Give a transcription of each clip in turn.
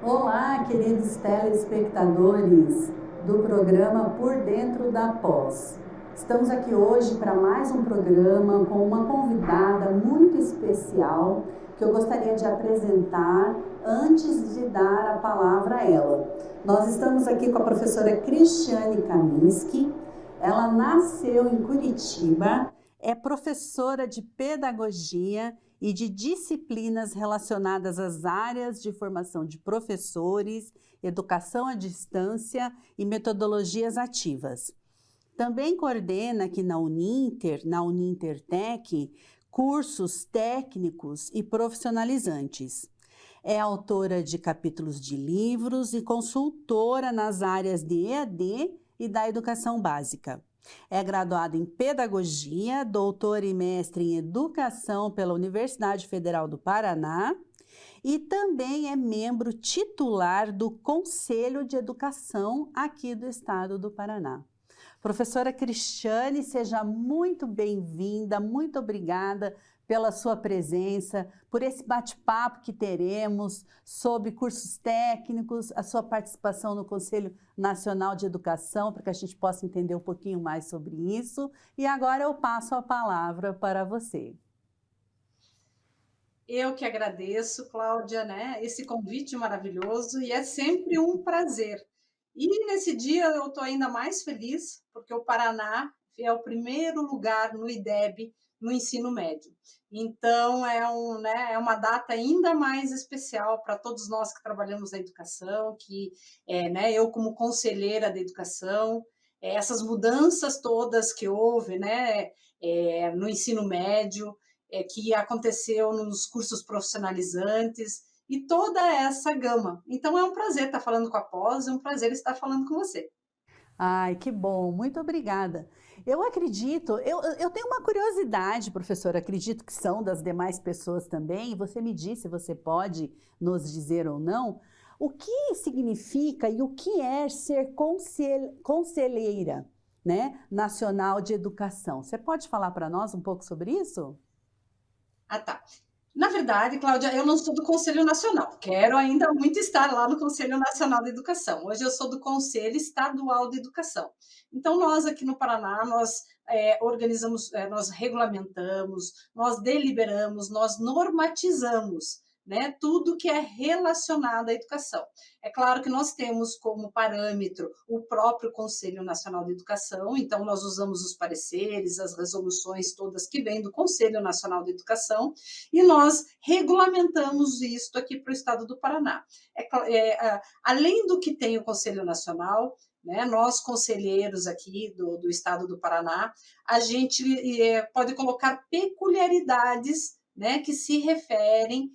Olá, queridos telespectadores do programa Por Dentro da Pós. Estamos aqui hoje para mais um programa com uma convidada muito especial que eu gostaria de apresentar antes de dar a palavra a ela. Nós estamos aqui com a professora Cristiane Kaminski. Ela nasceu em Curitiba, é professora de pedagogia e de disciplinas relacionadas às áreas de formação de professores, educação à distância e metodologias ativas. Também coordena aqui na Unintertec, cursos técnicos e profissionalizantes. É autora de capítulos de livros e consultora nas áreas de EAD e da educação básica. É graduada em Pedagogia, doutora e mestre em Educação pela Universidade Federal do Paraná e também é membro titular do Conselho de Educação aqui do Estado do Paraná. Professora Cristiane, seja muito bem-vinda, muito obrigada pela sua presença, por esse bate-papo que teremos sobre cursos técnicos, a sua participação no Conselho Nacional de Educação, para que a gente possa entender um pouquinho mais sobre isso. E agora eu passo a palavra para você. Eu que agradeço, Cláudia, né, esse convite maravilhoso e é sempre um prazer. E nesse dia eu estou ainda mais feliz, porque o Paraná é o primeiro lugar no IDEB no ensino médio. Então, é uma data ainda mais especial para todos nós que trabalhamos na educação, eu como conselheira da educação, essas mudanças todas que houve, no ensino médio, que aconteceu nos cursos profissionalizantes e toda essa gama. Então é um prazer estar falando com a Pós, é um prazer estar falando com você. Ai, que bom, muito obrigada. Eu acredito, eu tenho uma curiosidade, professora, acredito que são das demais pessoas também, e você me diz se você pode nos dizer ou não, o que significa e o que é ser conselheira, né, nacional de educação? Você pode falar para nós um pouco sobre isso? Ah, tá. Na verdade, Cláudia, eu não sou do Conselho Nacional. Quero ainda muito estar lá no Conselho Nacional de Educação. Hoje eu sou do Conselho Estadual de Educação. Então, nós aqui no Paraná, nós organizamos, nós regulamentamos, nós deliberamos, nós normatizamos, né, tudo que é relacionado à educação. É claro que nós temos como parâmetro o próprio Conselho Nacional de Educação, então nós usamos os pareceres, as resoluções todas que vêm do Conselho Nacional de Educação, e nós regulamentamos isso aqui para o estado do Paraná. Além do que tem o Conselho Nacional, né, nós, conselheiros aqui do estado do Paraná, a gente pode colocar peculiaridades, né, que se referem,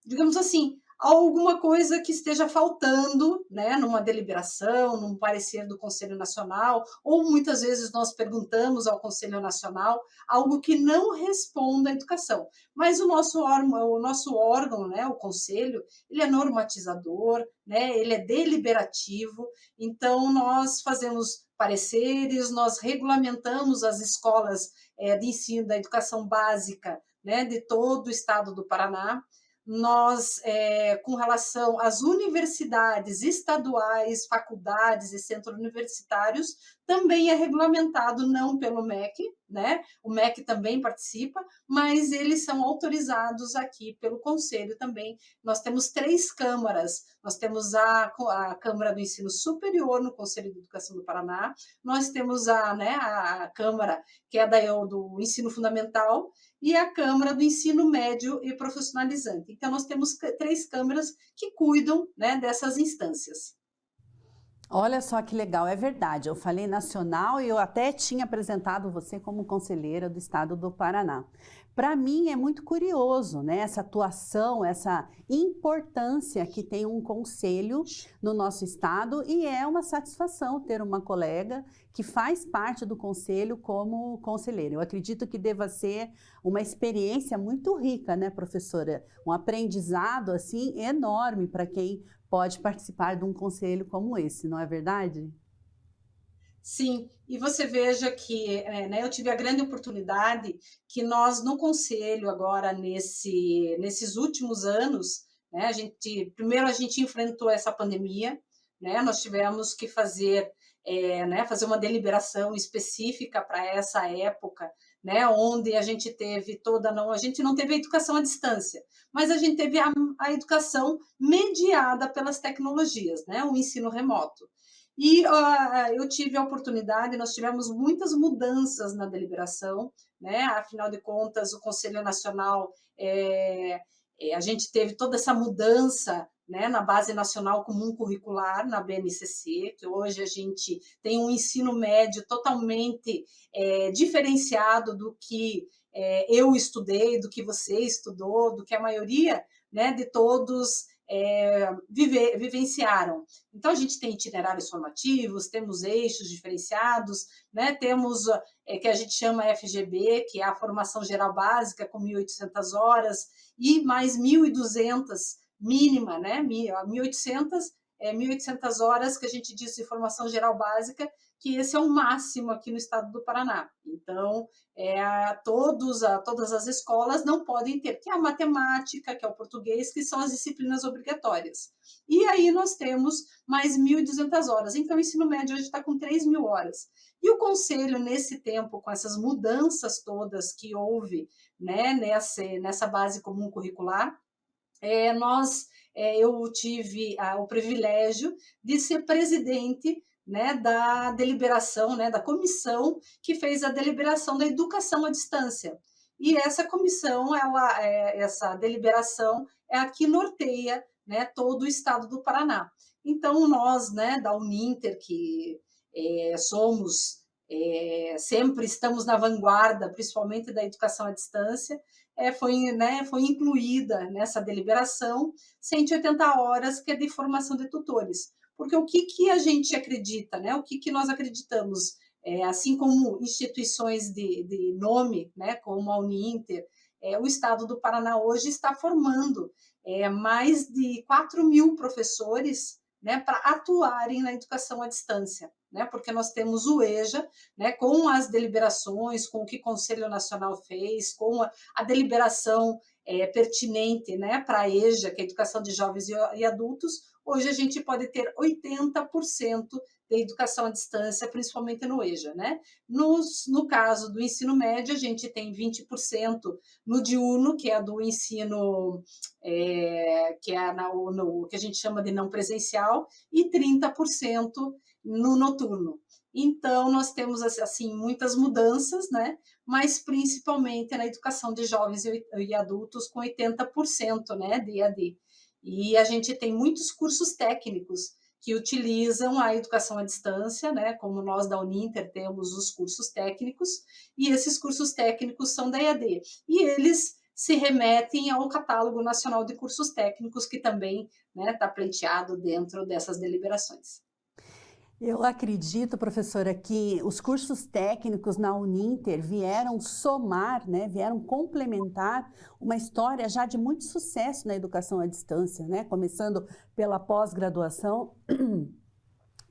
digamos assim, a alguma coisa que esteja faltando, né, numa deliberação, num parecer do Conselho Nacional, ou muitas vezes nós perguntamos ao Conselho Nacional algo que não responda à educação. Mas o nosso órgão, né, o Conselho, ele é normatizador, né, ele é deliberativo, então nós fazemos pareceres, nós regulamentamos as escolas de ensino da educação básica, né, de todo o estado do Paraná. Nós, com relação às universidades estaduais, faculdades e centros universitários, também é regulamentado não pelo MEC, né? O MEC também participa, mas eles são autorizados aqui pelo Conselho também. Nós temos 3 câmaras, nós temos a Câmara do Ensino Superior no Conselho de Educação do Paraná, nós temos a Câmara que é do Ensino Fundamental, e a Câmara do Ensino Médio e Profissionalizante. Então, nós temos 3 câmaras que cuidam, né, dessas instâncias. Olha só que legal, é verdade. Eu falei nacional e eu até tinha apresentado você como conselheira do estado do Paraná. Para mim é muito curioso, né, essa atuação, essa importância que tem um conselho no nosso estado e é uma satisfação ter uma colega que faz parte do conselho como conselheira. Eu acredito que deva ser uma experiência muito rica, né, professora? Um aprendizado assim enorme para quem pode participar de um conselho como esse, não é verdade? Sim, e você veja que né, eu tive a grande oportunidade que nós, no Conselho, agora nesses últimos anos, né? Primeiro a gente enfrentou essa pandemia, né? Nós tivemos que fazer, né, fazer uma deliberação específica para essa época, né, onde a gente teve a gente não teve a educação à distância, mas a gente teve a educação mediada pelas tecnologias, né, o ensino remoto. E eu tive a oportunidade, nós tivemos muitas mudanças na deliberação, né, afinal de contas, o Conselho Nacional, a gente teve toda essa mudança, né, na Base Nacional Comum Curricular, na BNCC, que hoje a gente tem um ensino médio totalmente diferenciado do que eu estudei, do que você estudou, do que a maioria, né, de todos vivenciaram. Então, a gente tem itinerários formativos, temos eixos diferenciados, né, temos que a gente chama FGB, que é a Formação Geral Básica, com 1.800 horas, e mais 1.200 mínima, né, 1.800 horas que a gente diz de formação geral básica, que esse é o máximo aqui no estado do Paraná. Então, todas as escolas não podem ter, que é a matemática, que é o português, que são as disciplinas obrigatórias. E aí nós temos mais 1.200 horas. Então, o ensino médio hoje está com 3.000 horas. E o Conselho, nesse tempo, com essas mudanças todas que houve, né, nessa base comum curricular, eu tive o privilégio de ser presidente, né, da deliberação, né, da comissão que fez a deliberação da educação à distância. E essa comissão, essa deliberação é a que norteia, né, todo o estado do Paraná. Então, nós, né, da Uninter, que sempre estamos na vanguarda, principalmente da educação à distância, foi incluída nessa deliberação 180 horas, que é de formação de tutores. Porque o que a gente acredita, né? O que nós acreditamos, assim como instituições de nome, né, como a Uninter, o Estado do Paraná hoje está formando mais de 4.000 professores, né, para atuarem na educação à distância, né, porque nós temos o EJA, né, com as deliberações, com o que o Conselho Nacional fez, com a deliberação pertinente, né, para a EJA, que é a Educação de Jovens e Adultos. Hoje a gente pode ter 80% de educação à distância, principalmente no EJA, né? No caso do ensino médio, a gente tem 20% no diurno, que é do ensino, que é no que a gente chama de não presencial, e 30% no noturno. Então, nós temos, assim, muitas mudanças, né? Mas principalmente na educação de jovens e adultos, com 80%, né, de EAD. E a gente tem muitos cursos técnicos que utilizam a educação à distância, né? Como nós da Uninter temos os cursos técnicos, e esses cursos técnicos são da EAD. E eles se remetem ao Catálogo Nacional de Cursos Técnicos, que também, né, está pleiteado dentro dessas deliberações. Eu acredito, professora, que os cursos técnicos na Uninter vieram somar, né, vieram complementar uma história já de muito sucesso na educação à distância, né, começando pela pós-graduação,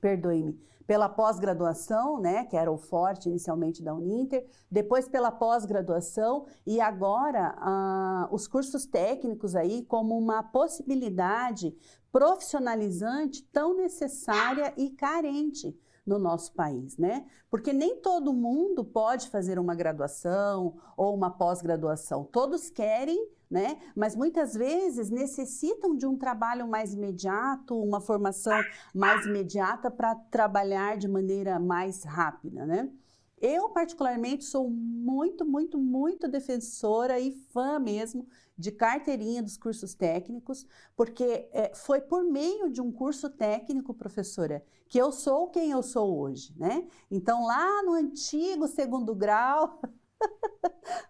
perdoe-me, pela pós-graduação, né, que era o forte inicialmente da Uninter, depois pela pós-graduação e agora os cursos técnicos aí como uma possibilidade profissionalizante tão necessária e carente no nosso país, né? Porque nem todo mundo pode fazer uma graduação ou uma pós-graduação. Todos querem, né? Mas muitas vezes necessitam de um trabalho mais imediato, uma formação mais imediata para trabalhar de maneira mais rápida, né? Eu, particularmente, sou muito, muito, muito defensora e fã mesmo de carteirinha dos cursos técnicos, porque foi por meio de um curso técnico, professora, que eu sou quem eu sou hoje, né? Então, lá no antigo segundo grau,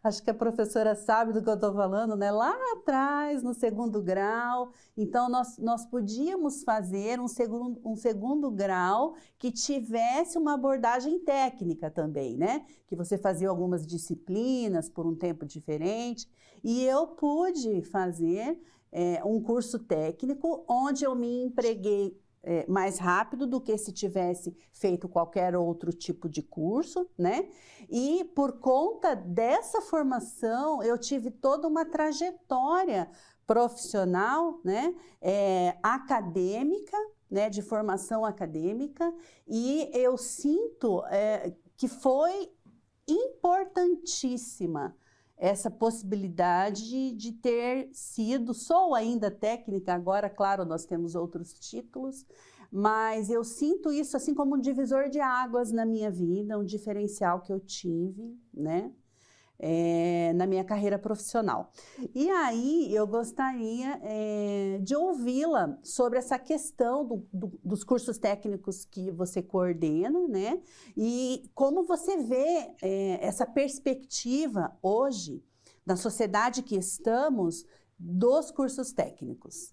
acho que a professora sabe do que eu estou falando, né? Lá atrás, no segundo grau, então nós podíamos fazer um segundo grau que tivesse uma abordagem técnica também, né? Que você fazia algumas disciplinas por um tempo diferente, e eu pude fazer um curso técnico onde eu me empreguei mais rápido do que se tivesse feito qualquer outro tipo de curso, né? E por conta dessa formação, eu tive toda uma trajetória profissional, né, acadêmica, né, de formação acadêmica, e eu sinto que foi importantíssima essa possibilidade de ter sido, sou ainda técnica, agora, claro, nós temos outros títulos, mas eu sinto isso assim como um divisor de águas na minha vida, um diferencial que eu tive, né? Na minha carreira profissional. E aí eu gostaria de ouvi-la sobre essa questão dos cursos técnicos que você coordena, né? E como você vê essa perspectiva hoje, na sociedade que estamos, dos cursos técnicos.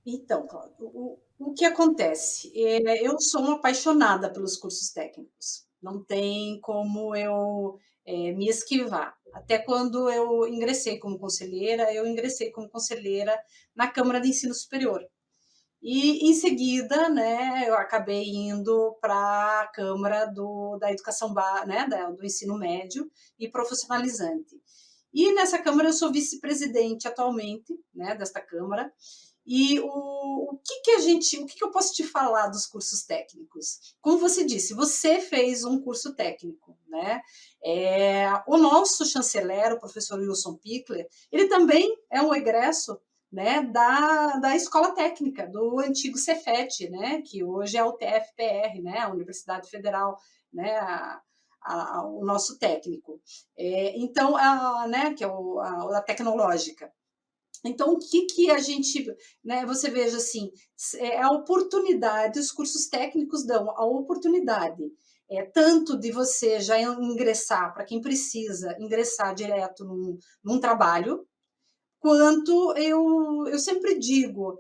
Então, Cláudia, o que acontece? Eu sou uma apaixonada pelos cursos técnicos. Não tem como eu me esquivar. Até quando eu ingressei como conselheira na Câmara de Ensino Superior. E, em seguida, né, eu acabei indo para a Câmara da Educação, né, do Ensino Médio e Profissionalizante. E nessa Câmara eu sou vice-presidente atualmente, né, desta Câmara. E o que eu posso te falar dos cursos técnicos? Como você disse, você fez um curso técnico, né? O nosso chanceler, o professor Wilson Pickler, ele também é um egresso, né, da escola técnica, do antigo Cefet, né, que hoje é o TFPR, né, a Universidade Federal, né, o nosso técnico. Então, né, que é a tecnológica. Então, o que a gente, né, você veja assim, a oportunidade, os cursos técnicos dão a oportunidade, tanto de você já ingressar, para quem precisa, ingressar direto num trabalho, quanto eu sempre digo,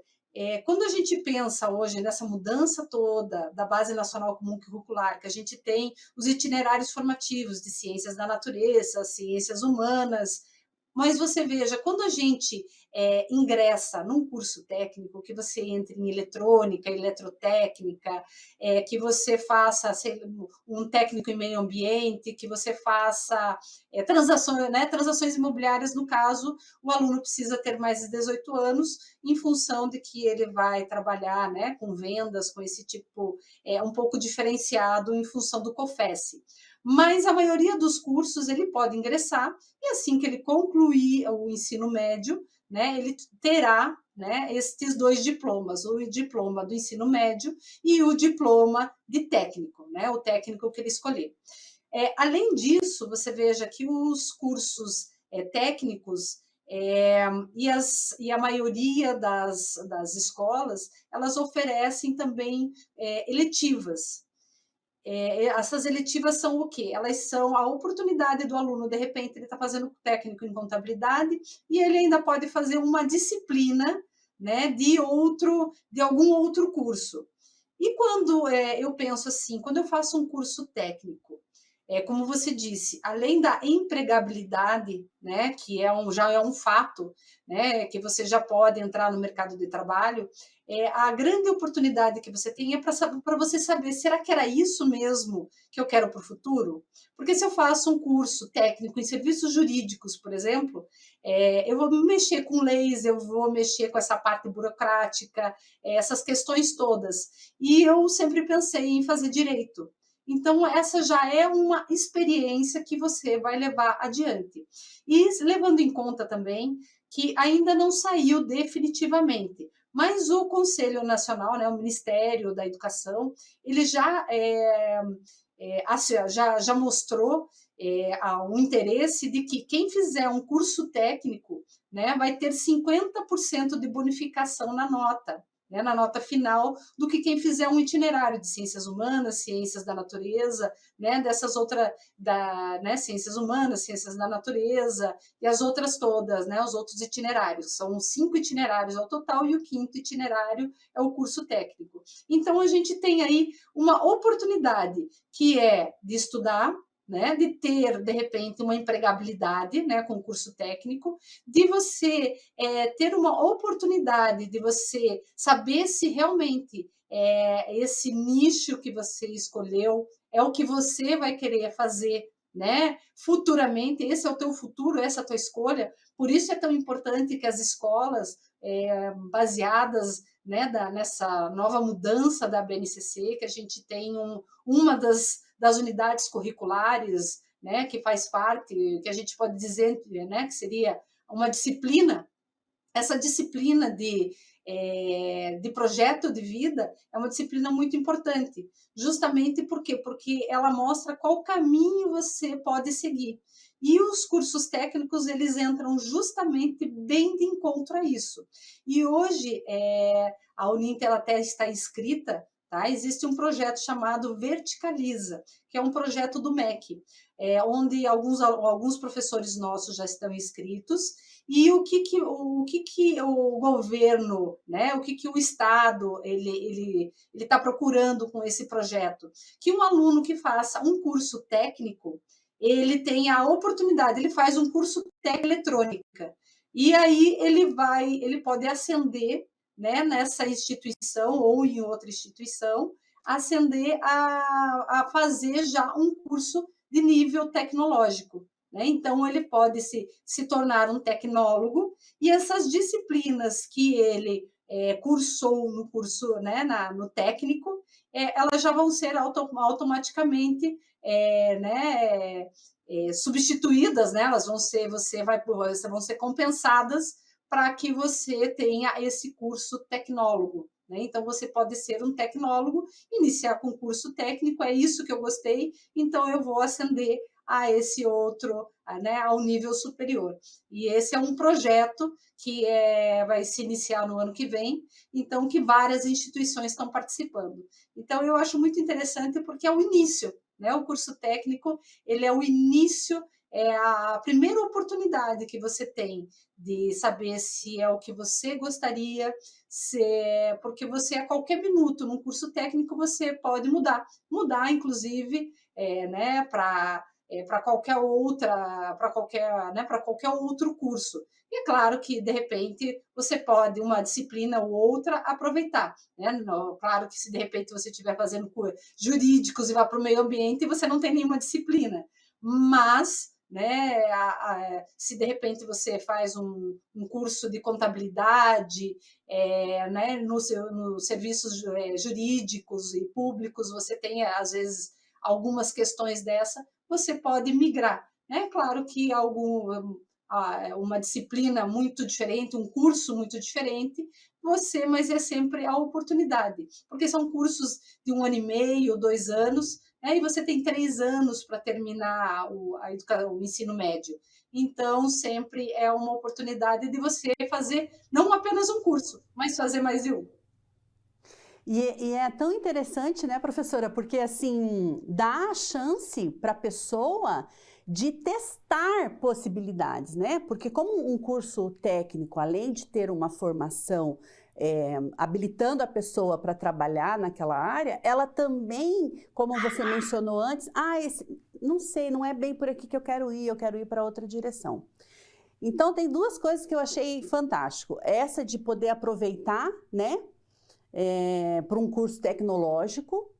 quando a gente pensa hoje nessa mudança toda da Base Nacional Comum Curricular, que a gente tem os itinerários formativos de ciências da natureza, ciências humanas, mas você veja, quando a gente ingressa num curso técnico, que você entre em eletrônica, eletrotécnica, que você faça um técnico em meio ambiente, que você faça transações imobiliárias, no caso, o aluno precisa ter mais de 18 anos, em função de que ele vai trabalhar, né, com vendas, com esse tipo, um pouco diferenciado em função do COFES. Mas a maioria dos cursos ele pode ingressar e assim que ele concluir o ensino médio, né, ele terá, né, estes dois diplomas, o diploma do ensino médio e o diploma de técnico, né, o técnico que ele escolher. Além disso, você veja que os cursos técnicos e a maioria das escolas, elas oferecem também eletivas. Essas eletivas são o quê? Elas são a oportunidade do aluno, de repente, ele está fazendo técnico em contabilidade e ele ainda pode fazer uma disciplina, né, de algum outro curso. E quando eu penso assim, quando eu faço um curso técnico, como você disse, além da empregabilidade, né, que já é um fato, né, que você já pode entrar no mercado de trabalho, a grande oportunidade que você tem é para você saber, será que era isso mesmo que eu quero para o futuro? Porque se eu faço um curso técnico em serviços jurídicos, por exemplo, eu vou mexer com leis, eu vou mexer com essa parte burocrática, essas questões todas. E eu sempre pensei em fazer direito. Então, essa já é uma experiência que você vai levar adiante. E levando em conta também que ainda não saiu definitivamente, mas o Conselho Nacional, né, o Ministério da Educação, ele já mostrou um interesse de que quem fizer um curso técnico, né, vai ter 50% de bonificação na nota, né, na nota final, do que quem fizer um itinerário de ciências humanas, ciências da natureza, né, né, ciências humanas, ciências da natureza e as outras todas, né, os outros itinerários. São 5 itinerários ao total e o 5º itinerário é o curso técnico. Então, a gente tem aí uma oportunidade que é de estudar, né, de ter, de repente, uma empregabilidade, né, com curso técnico, de você ter uma oportunidade de você saber se realmente esse nicho que você escolheu é o que você vai querer fazer, né, futuramente, esse é o teu futuro, essa é a tua escolha, Por isso é tão importante que as escolas, baseadas, né, nessa nova mudança da BNCC, que a gente tem uma das unidades curriculares, né, que faz parte, que a gente pode dizer, né, que seria uma disciplina. Essa disciplina de projeto de vida é uma disciplina muito importante, justamente por quê? Porque ela mostra qual caminho você pode seguir. E os cursos técnicos, eles entram justamente bem de encontro a isso. E hoje, a Uninter até está inscrita, tá? Existe um projeto chamado Verticaliza, que é um projeto do MEC, onde alguns professores nossos já estão inscritos, e o que o governo, né, o que o Estado ele está procurando com esse projeto? Que um aluno que faça um curso técnico, ele tem a oportunidade, ele faz um curso técnico eletrônica, e aí ele pode ascender, né, nessa instituição ou em outra instituição, ascender a fazer já um curso de nível tecnológico. Né? Então, ele pode se tornar um tecnólogo, e essas disciplinas que ele cursou no curso, né, no técnico, elas já vão ser automaticamente né, substituídas, né? Elas vão ser compensadas para que você tenha esse curso tecnólogo. Né? Então, você pode ser um tecnólogo, iniciar com curso técnico, é isso que eu gostei, então eu vou ascender a esse outro, né, ao nível superior. E esse é um projeto que vai se iniciar no ano que vem, então que várias instituições estão participando. Então, eu acho muito interessante porque é o início, né? O curso técnico, ele é o início, é a primeira oportunidade que você tem de saber se é o que você gostaria, porque você, a qualquer minuto, num curso técnico, você pode mudar, inclusive, né, para qualquer outro curso. E é claro que, de repente, você pode, uma disciplina ou outra, aproveitar. Né? Claro que se, de repente, você estiver fazendo jurídicos e vai para o meio ambiente, você não tem nenhuma disciplina. Mas, né, se, de repente, você faz um curso de contabilidade, né, nos serviços jurídicos e públicos, você tem, às vezes, algumas questões dessa, você pode migrar. É claro que uma disciplina muito diferente, um curso muito diferente, mas é sempre a oportunidade, porque são cursos de 1 ano e meio, 2 anos, né, e você tem 3 anos para terminar o ensino médio. Então, sempre é uma oportunidade de você fazer não apenas um curso, mas fazer mais de um. E é tão interessante, né, professora? Porque, assim, dá a chance para a pessoa de testar possibilidades, né? Porque como um curso técnico, além de ter uma formação habilitando a pessoa para trabalhar naquela área, ela também, como você mencionou antes, não sei, não é bem por aqui que eu quero ir para outra direção. Então, tem duas coisas que eu achei fantástico. Essa de poder aproveitar, né? Para um curso tecnológico,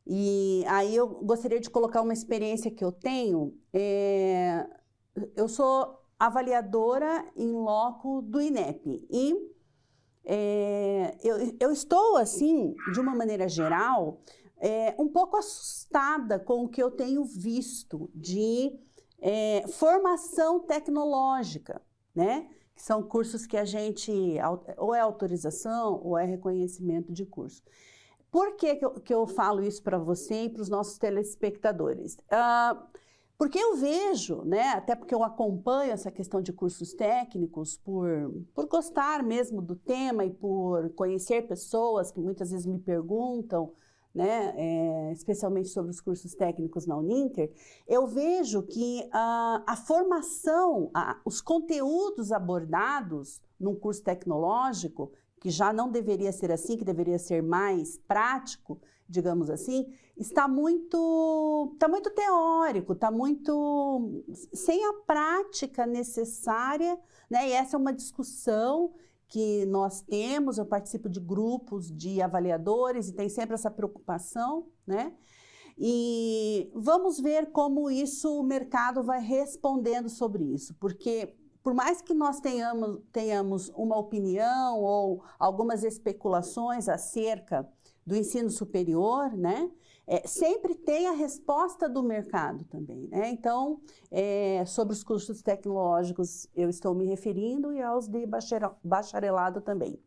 e aí eu gostaria de colocar uma experiência que eu tenho. Eu sou avaliadora em loco do INEP, e eu estou, assim, de uma maneira geral, um pouco assustada com o que eu tenho visto de formação tecnológica, né? Que são cursos que a gente, ou é autorização, ou é reconhecimento de curso. Por que eu falo isso para você e para os nossos telespectadores? Porque eu vejo, né, até porque eu acompanho essa questão de cursos técnicos por gostar mesmo do tema e por conhecer pessoas que muitas vezes me perguntam, né, especialmente sobre os cursos técnicos na Uninter, eu vejo que a formação, os conteúdos abordados num curso tecnológico, que já não deveria ser assim, que deveria ser mais prático, digamos assim, está muito teórico, está muito sem a prática necessária, né? E essa é uma discussão que nós temos, eu participo de grupos de avaliadores e tem sempre essa preocupação, né? E vamos ver como o mercado vai respondendo sobre isso, porque por mais que nós tenhamos uma opinião ou algumas especulações acerca do ensino superior, né? Sempre tem a resposta do mercado também, né? Então, sobre os cursos tecnológicos eu estou me referindo e aos de bacharelado também.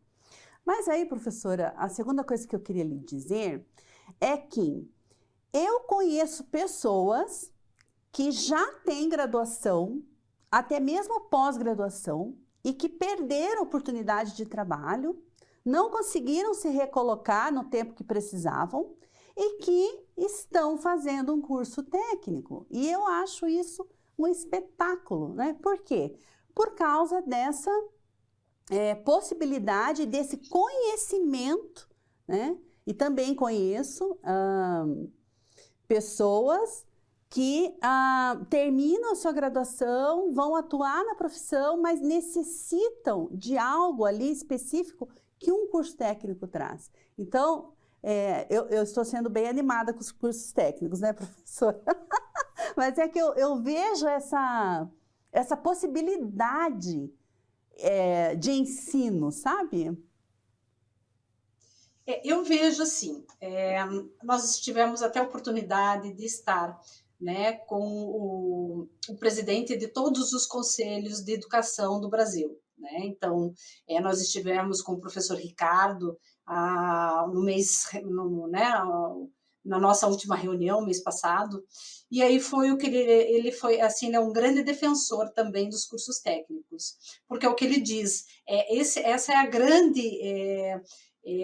Mas aí, professora, a segunda coisa que eu queria lhe dizer é que eu conheço pessoas que já têm graduação, até mesmo pós-graduação, e que perderam oportunidade de trabalho, não conseguiram se recolocar no tempo que precisavam e que estão fazendo um curso técnico. E eu acho isso um espetáculo, né? Por quê? Por causa dessa possibilidade, desse conhecimento, né? E também conheço pessoas que terminam a sua graduação, vão atuar na profissão, mas necessitam de algo ali específico que um curso técnico traz. Então, eu estou sendo bem animada com os cursos técnicos, né, professora? Mas é que eu vejo essa possibilidade de ensino, sabe? Eu vejo assim, nós tivemos até a oportunidade de estar, né, com o presidente de todos os conselhos de educação do Brasil, né? Então, nós estivemos com o professor Ricardo no mês, né, na nossa última reunião, mês passado, e aí foi o que ele foi, assim, ele é um grande defensor também dos cursos técnicos, porque é o que ele diz, essa é a grande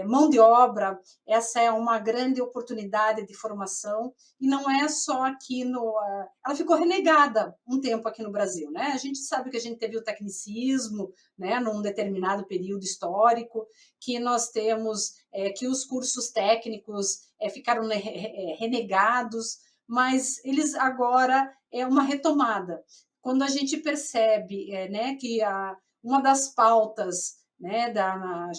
mão de obra, essa é uma grande oportunidade de formação, e não é só aqui ela ficou renegada um tempo aqui no Brasil, né? A gente sabe que a gente teve o tecnicismo, né, num determinado período histórico, que nós temos que os cursos técnicos ficaram renegados, mas eles agora é uma retomada. Quando a gente percebe né, que uma das pautas, né,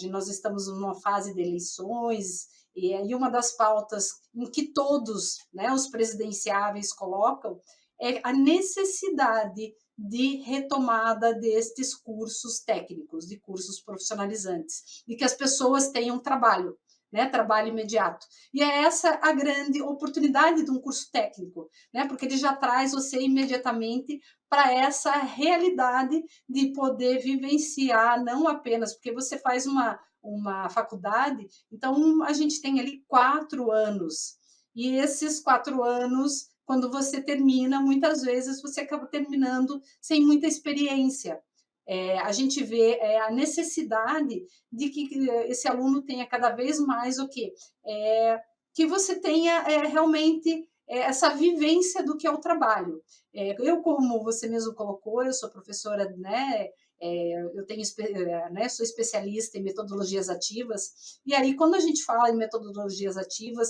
nós estamos numa fase de eleições, e uma das pautas em que todos, né, os presidenciáveis colocam é a necessidade de retomada destes cursos técnicos, de cursos profissionalizantes, e que as pessoas tenham trabalho, né, trabalho imediato. E é essa a grande oportunidade de um curso técnico, né, porque ele já traz você imediatamente para essa realidade de poder vivenciar, não apenas, porque você faz uma faculdade, então a gente tem ali 4 anos, e esses 4 anos, quando você termina, muitas vezes você acaba terminando sem muita experiência. A gente vê a necessidade de que esse aluno tenha cada vez mais o quê? Que você tenha realmente essa vivência do que é o trabalho. Eu, como você mesmo colocou, eu sou professora, né? Eu tenho, né, sou especialista em metodologias ativas, e aí quando a gente fala em metodologias ativas,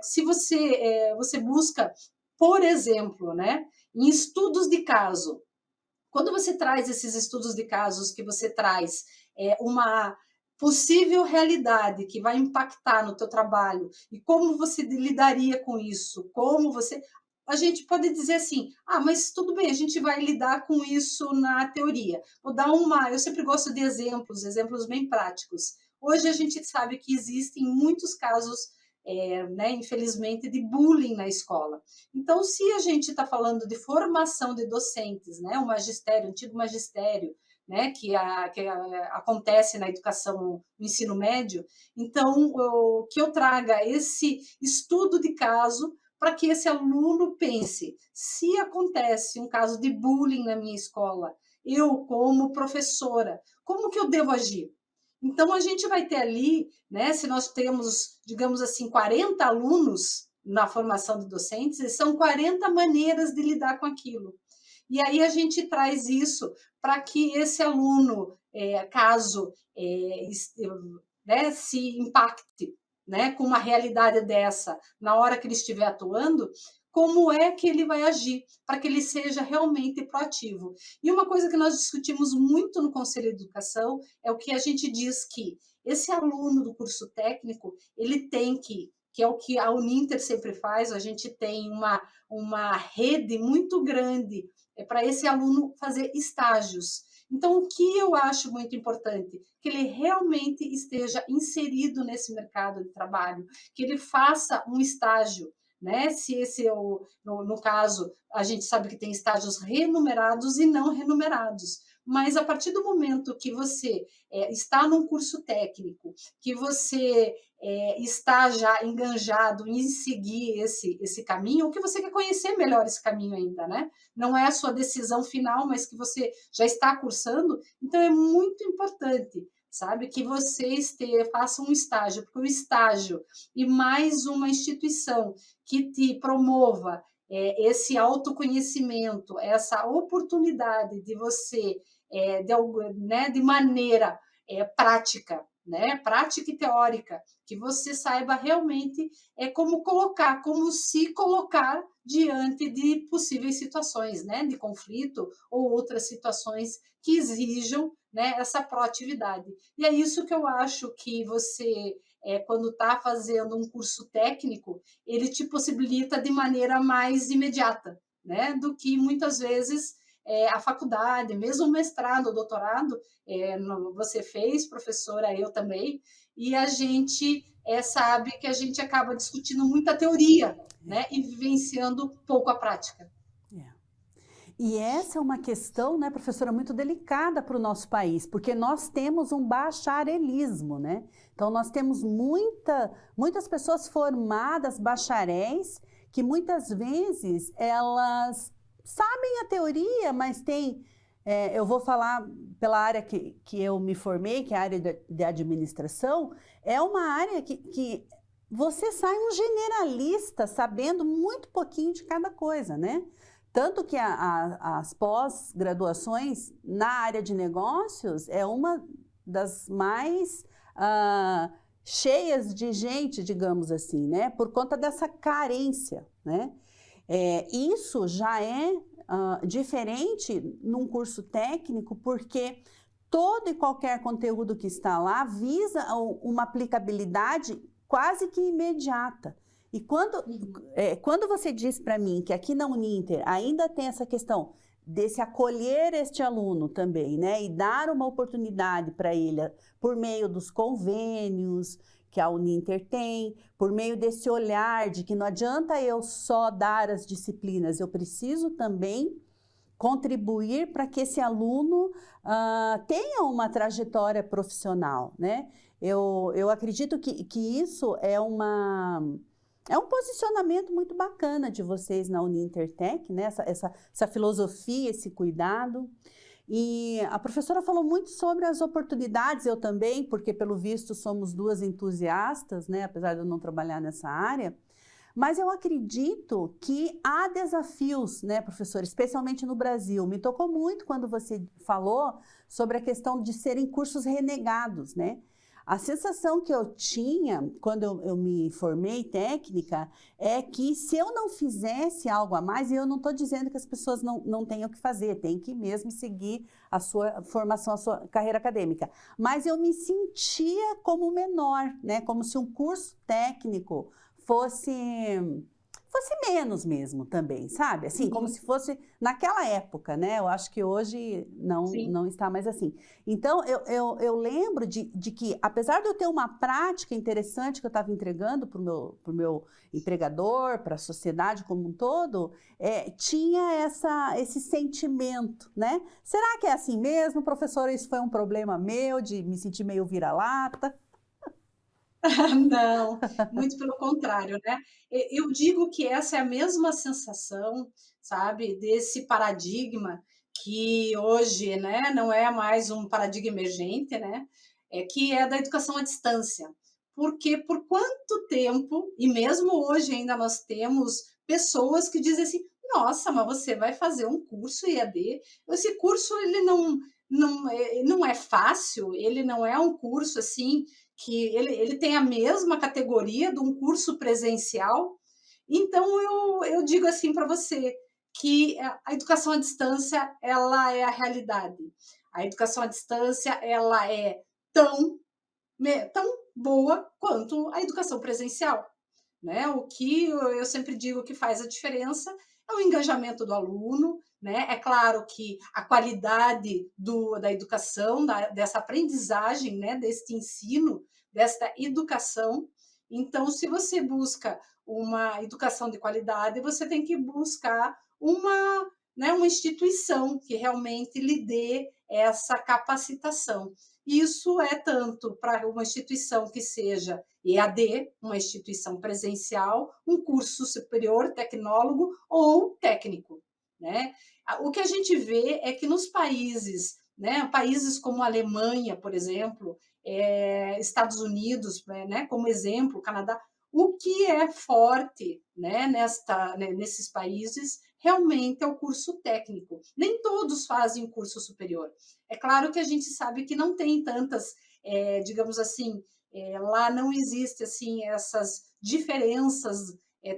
se você busca, por exemplo, né, em estudos de caso, quando você traz esses estudos de casos, que você traz uma possível realidade que vai impactar no teu trabalho, e como você lidaria com isso, a gente pode dizer assim, mas tudo bem, a gente vai lidar com isso na teoria. Eu sempre gosto de exemplos bem práticos. Hoje a gente sabe que existem muitos casos, né, infelizmente, de bullying na escola. Então, se a gente está falando de formação de docentes, né, o magistério, o antigo magistério, né, que acontece na educação, no ensino médio, então, que eu traga esse estudo de caso para que esse aluno pense, se acontece um caso de bullying na minha escola, eu, como professora, como que eu devo agir? Então, a gente vai ter ali, né, se nós temos, digamos assim, 40 alunos na formação de docentes, são 40 maneiras de lidar com aquilo. E aí a gente traz isso para que esse aluno, caso né, se impacte, né, com uma realidade dessa, na hora que ele estiver atuando, como é que ele vai agir, para que ele seja realmente proativo. E uma coisa que nós discutimos muito no Conselho de Educação é o que a gente diz que esse aluno do curso técnico, ele tem que é o que a Uninter sempre faz, a gente tem uma rede muito grande para esse aluno fazer estágios. Então, o que eu acho muito importante? Que ele realmente esteja inserido nesse mercado de trabalho, que ele faça um estágio, né? Se esse é no caso, a gente sabe que tem estágios remunerados e não remunerados. Mas a partir do momento que você está num curso técnico, que você está já enganjado em seguir esse caminho, ou que você quer conhecer melhor esse caminho ainda, né? Não é a sua decisão final, mas que você já está cursando, então é muito importante, sabe, que você faça um estágio, porque o estágio e mais uma instituição que te promova esse autoconhecimento, essa oportunidade de você, de maneira prática, né, prática e teórica, que você saiba realmente como se colocar diante de possíveis situações, né, de conflito ou outras situações que exijam, né, essa proatividade. E é isso que eu acho que você, quando está fazendo um curso técnico, ele te possibilita de maneira mais imediata, né, do que muitas vezes a faculdade, mesmo o mestrado, o doutorado, você fez, professora, eu também, e a gente sabe que a gente acaba discutindo muita teoria, né, e vivenciando pouco a prática. É. E essa é uma questão, né, professora, muito delicada para o nosso país, porque nós temos um bacharelismo, né? Então, nós temos muitas pessoas formadas, bacharéis, que muitas vezes elas sabem a teoria, mas tem. Eu vou falar pela área que eu me formei, que é a área de administração, é uma área que você sai um generalista sabendo muito pouquinho de cada coisa, né? Tanto que as pós-graduações na área de negócios é uma das mais cheias de gente, digamos assim, né? Por conta dessa carência, né? Isso já é diferente num curso técnico, porque todo e qualquer conteúdo que está lá visa uma aplicabilidade quase que imediata. E quando você diz para mim que aqui na Uninter ainda tem essa questão desse acolher este aluno também, né, e dar uma oportunidade para ele por meio dos convênios que a Uninter tem, por meio desse olhar de que não adianta eu só dar as disciplinas, eu preciso também contribuir para que esse aluno tenha uma trajetória profissional, né? Eu acredito que isso é um posicionamento muito bacana de vocês na Unintertech, né? Essa filosofia, esse cuidado. E a professora falou muito sobre as oportunidades, eu também, porque pelo visto somos duas entusiastas, né? Apesar de eu não trabalhar nessa área. Mas eu acredito que há desafios, né, professora, especialmente no Brasil. Me tocou muito quando você falou sobre a questão de serem cursos renegados, né? A sensação que eu tinha quando eu me formei técnica é que se eu não fizesse algo a mais, e eu não estou dizendo que as pessoas não tenham que fazer, tem que mesmo seguir a sua formação, a sua carreira acadêmica, mas eu me sentia como menor, né? Como se um curso técnico fosse menos mesmo também, sabe? Assim, como se fosse naquela época, né? Eu acho que hoje Sim. não está mais assim. Então, eu lembro de que, apesar de eu ter uma prática interessante que eu estava entregando para o meu empregador, para a sociedade como um todo, tinha esse sentimento, né? Será que é assim mesmo, professora? Isso foi um problema meu de me sentir meio vira-lata? Não, muito pelo contrário, né. Eu digo que essa é a mesma sensação, sabe, desse paradigma que hoje, né, não é mais um paradigma emergente, né, que é da educação à distância. Porque por quanto tempo, e mesmo hoje ainda nós temos pessoas que dizem assim: "Nossa, mas você vai fazer um curso EAD? Esse curso ele não é fácil, ele não é um curso, assim, que ele tem a mesma categoria de um curso presencial. Então, eu digo assim para você, que a educação à distância, ela é a realidade. A educação à distância, ela é tão, tão boa quanto a educação presencial. Né? O que eu sempre digo que faz a diferença É o engajamento do aluno, né? É claro que a qualidade da educação, dessa aprendizagem, né? Deste ensino, desta educação. Então, se você busca uma educação de qualidade, você tem que buscar uma instituição que realmente lhe dê essa capacitação. Isso é tanto para uma instituição que seja EAD, uma instituição presencial, um curso superior, tecnólogo ou técnico, né? O que a gente vê é que nos países, né, países como a Alemanha, por exemplo, Estados Unidos, né, como exemplo, Canadá, o que é forte, né, nesses países realmente é o curso técnico. Nem todos fazem curso superior. É claro que a gente sabe que não tem tantas, digamos assim, lá não existe assim essas diferenças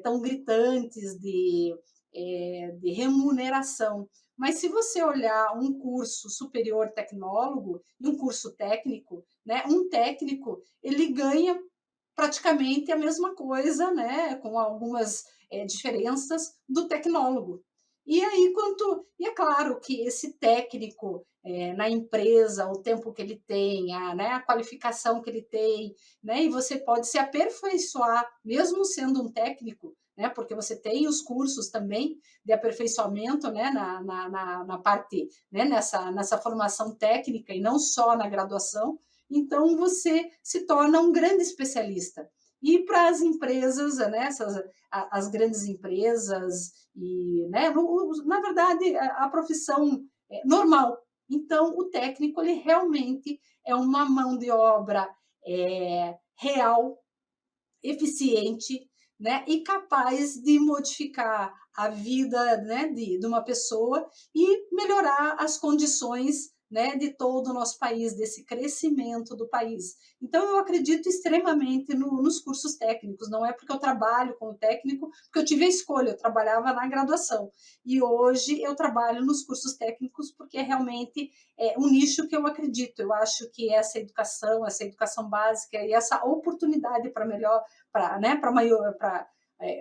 tão gritantes de remuneração. Mas se você olhar um curso superior tecnólogo e um curso técnico, né, um técnico ele ganha praticamente a mesma coisa, né, com algumas diferenças do tecnólogo. E aí, e é claro que esse técnico na empresa, o tempo que ele tem, né, a qualificação que ele tem, né, e você pode se aperfeiçoar, mesmo sendo um técnico, né, porque você tem os cursos também de aperfeiçoamento, né, na parte, né, nessa formação técnica e não só na graduação. Então, você se torna um grande especialista. E para as empresas, né, as grandes empresas, e, né, na verdade, a profissão normal. Então, o técnico, ele realmente é uma mão de obra real, eficiente, né, e capaz de modificar a vida, né, de uma pessoa e melhorar as condições, né, de todo o nosso país, desse crescimento do país. Então, eu acredito extremamente nos cursos técnicos, não é porque eu trabalho como técnico, porque eu tive a escolha, eu trabalhava na graduação, e hoje eu trabalho nos cursos técnicos porque é realmente um nicho que eu acredito. Eu acho que essa educação básica e essa oportunidade para melhor, né,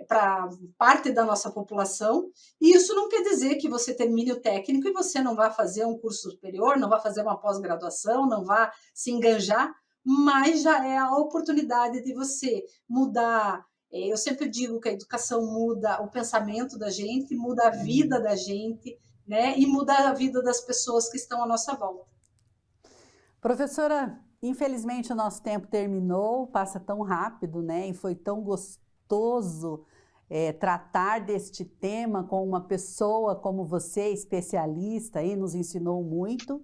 para parte da nossa população, e isso não quer dizer que você termine o técnico e você não vai fazer um curso superior, não vai fazer uma pós-graduação, não vai se enganjar, mas já é a oportunidade de você mudar. Eu sempre digo que a educação muda o pensamento da gente, muda a vida da gente, né? E muda a vida das pessoas que estão à nossa volta. Professora, infelizmente o nosso tempo terminou, passa tão rápido, né? E foi tão gostoso tratar deste tema com uma pessoa como você, especialista, aí nos ensinou muito.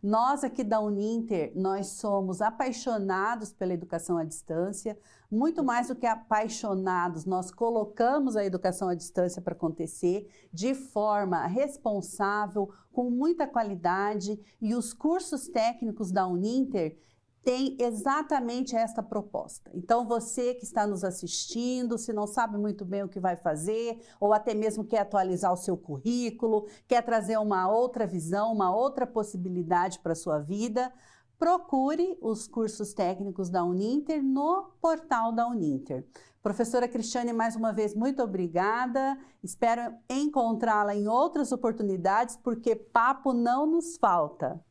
Nós aqui da Uninter, nós somos apaixonados pela educação à distância, muito mais do que apaixonados, nós colocamos a educação à distância para acontecer de forma responsável, com muita qualidade, e os cursos técnicos da Uninter tem exatamente esta proposta. Então, você que está nos assistindo, se não sabe muito bem o que vai fazer, ou até mesmo quer atualizar o seu currículo, quer trazer uma outra visão, uma outra possibilidade para a sua vida, procure os cursos técnicos da Uninter no portal da Uninter. Professora Cristiane, mais uma vez, muito obrigada. Espero encontrá-la em outras oportunidades, porque papo não nos falta.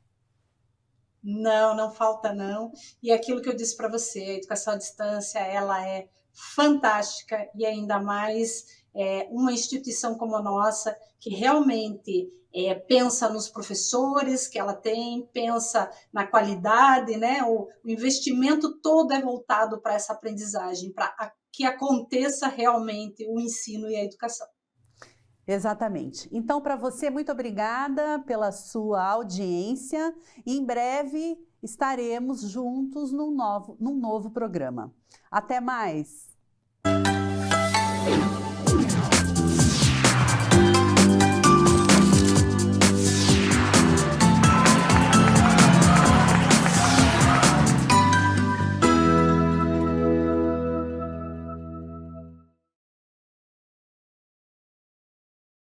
Não, não falta não. E aquilo que eu disse para você, a educação à distância, ela é fantástica, e ainda mais uma instituição como a nossa, que realmente pensa nos professores que ela tem, pensa na qualidade, né? O investimento todo é voltado para essa aprendizagem, para que aconteça realmente o ensino e a educação. Exatamente. Então, para você, muito obrigada pela sua audiência. Em breve estaremos juntos num novo programa. Até mais!